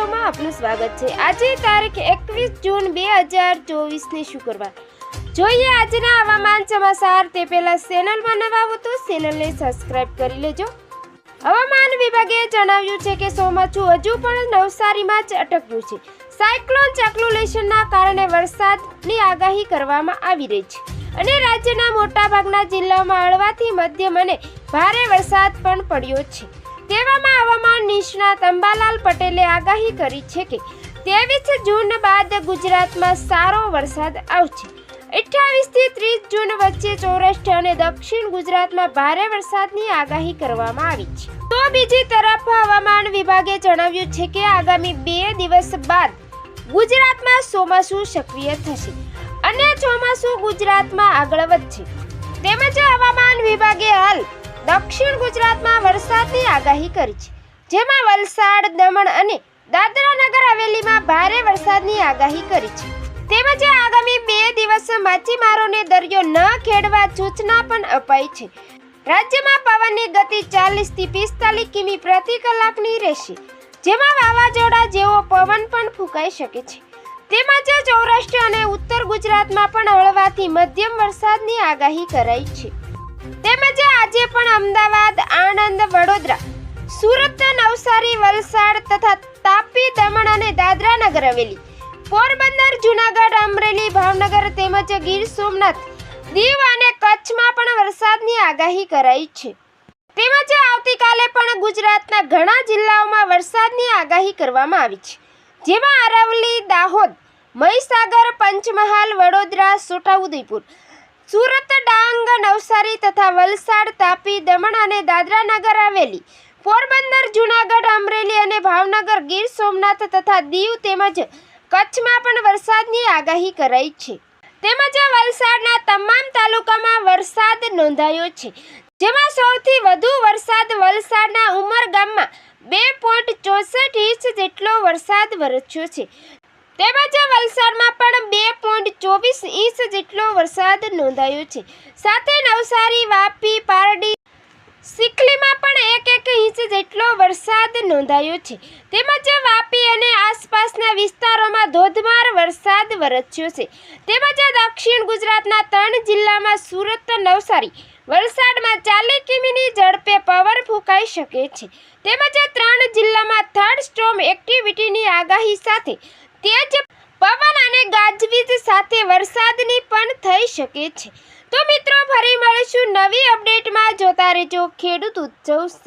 શોમાં આપનું સ્વાગત છે। આજે તારીખ 21 જૂન 2024 શુક્રવાર। જોઈએ આજના હવામાન સમાચાર। તે પહેલા ચેનલમાં નવા હો તો ચેનલને સબસ્ક્રાઇબ કરી લેજો। હવામાન વિભાગે જણાવ્યું છે કે ચોમાસું હજુ પણ નવસારીમાં જ અટક્યું છે। સાયક્લોન સર્ક્યુલેશનના કારણે વરસાદની આગાહી કરવામાં આવી રહી છે અને રાજ્યના મોટાભાગના જિલ્લાઓમાં હળવાથી મધ્યમ અને ભારે વરસાદ પણ પડ્યો છે। તેવામાં હવામાન નિષ્ણાત અંબાલાલ પટેલે આગાહી કરી છે કે 23 જૂન બાદ ગુજરાતમાં સારો વરસાદ આવશે। 28 થી 30 જૂન વચ્ચે સૌરાષ્ટ્ર અને દક્ષિણ ગુજરાતમાં ભારે વરસાદની આગાહી કરવામાં આવી છે। તો બીજી તરફ હવામાન વિભાગે જણાવ્યું છે કે આગામી 2 દિવસ બાદ ગુજરાતમાં ચોમાસું સક્રિય થશે અને ચોમાસું ગુજરાતમાં આગળ વધશે। તેમજ હવામાન વિભાગે હાલ દક્ષિણ ગુજરાતમાં વરસાદની આગાહી કરી છે, જેમાં વલસાડ, દમણ અને દાદરા નગર હવેલીમાં ભારે વરસાદની આગાહી કરી છે। તેમજ આગામી 2 દિવસ માછીમારોને દરિયો ન ખેડવા સૂચના પણ અપાઈ છે। રાજ્યમાં પવનની ગતિ 40 થી 45 કિમી પ્રતિ કલાકની રહેશે, જેમાં વાવાઝોડા જેવો પવન પણ ફૂંકાઈ શકે છે। તેમજ સૌરાષ્ટ્ર અને ઉત્તર ગુજરાતમાં પણ હળવાથી મધ્યમ વરસાદની આગાહી કરાઈ છે। તેમજ આજે પણ અમદાવાદ, આણંદ, વડોદરા, સુરત, નવસારી, વલસાડ તથા તાપી, દમણ અને દાદરા નગર હવેલી, પોરબંદર, જૂનાગઢ, અમરેલી, ભાવનગર તેમજ ગીર સોમનાથ, દીવ અને કચ્છમાં પણ વરસાદની આગાહી કરાઈ છે। તેમજ આવતીકાલે પણ ગુજરાતના ઘણા જિલ્લાઓમાં વરસાદની આગાહી કરવામાં આવી છે, જેમાં અરવલ્લી, દાહોદ, મહીસાગર, પંચમહાલ, વડોદરા, છોટાઉદેપુર, સુરત, ડાંગ, નવસારી તથા વલસાડ, તાપી, દમણ અને દાદરા નગર હવેલી, પોરબંદર, જૂનાગઢ, અમરેલી અને ભાવનગર, ગીર સોમનાથ તથા દીવ તેમજ કચ્છમાં પણ વરસાદની આગાહી કરાઈ છે। તેમજ વલસાડના તમામ તાલુકામાં વરસાદ નોંધાયો છે, જેમાં સૌથી વધુ વરસાદ વલસાડના ઉમરગામમાં 2.64 ઇંચ જેટલો વરસાદ વરસ્યો છે। તેમજ વલસાડમાં પણ 2.24 ઇંચ જેટલો વરસાદ નોંધાયો છે। સાથે નવસારી, વાપી, પારડી, સિકલીમાં પણ 1 ઇંચ જેટલો વરસાદ નોંધાયો છે। તેમજ વાપી અને આસપાસના વિસ્તારોમાં ધોધમાર વરસાદ વરસ્યો છે। તેમજ દક્ષિણ ગુજરાતના 3 જિલ્લામાં સુરત, નવસારી, વલસાડમાં 40 કિમીની ઝડપે પવન ફૂંકાઈ શકે છે। તેમજ 3 જિલ્લામાં થર્ડ સ્ટ્રોમ એક્ટિવિટીની આગાહી સાથે તેજ પવન અને ગાજવીજ સાથે વરસાદની પણ થઈ શકે છે। તો મિત્રો, ફરી મળીશું નવી અપડેટમાં। જોતા રહેજો ખેડૂત ઉત્સવ।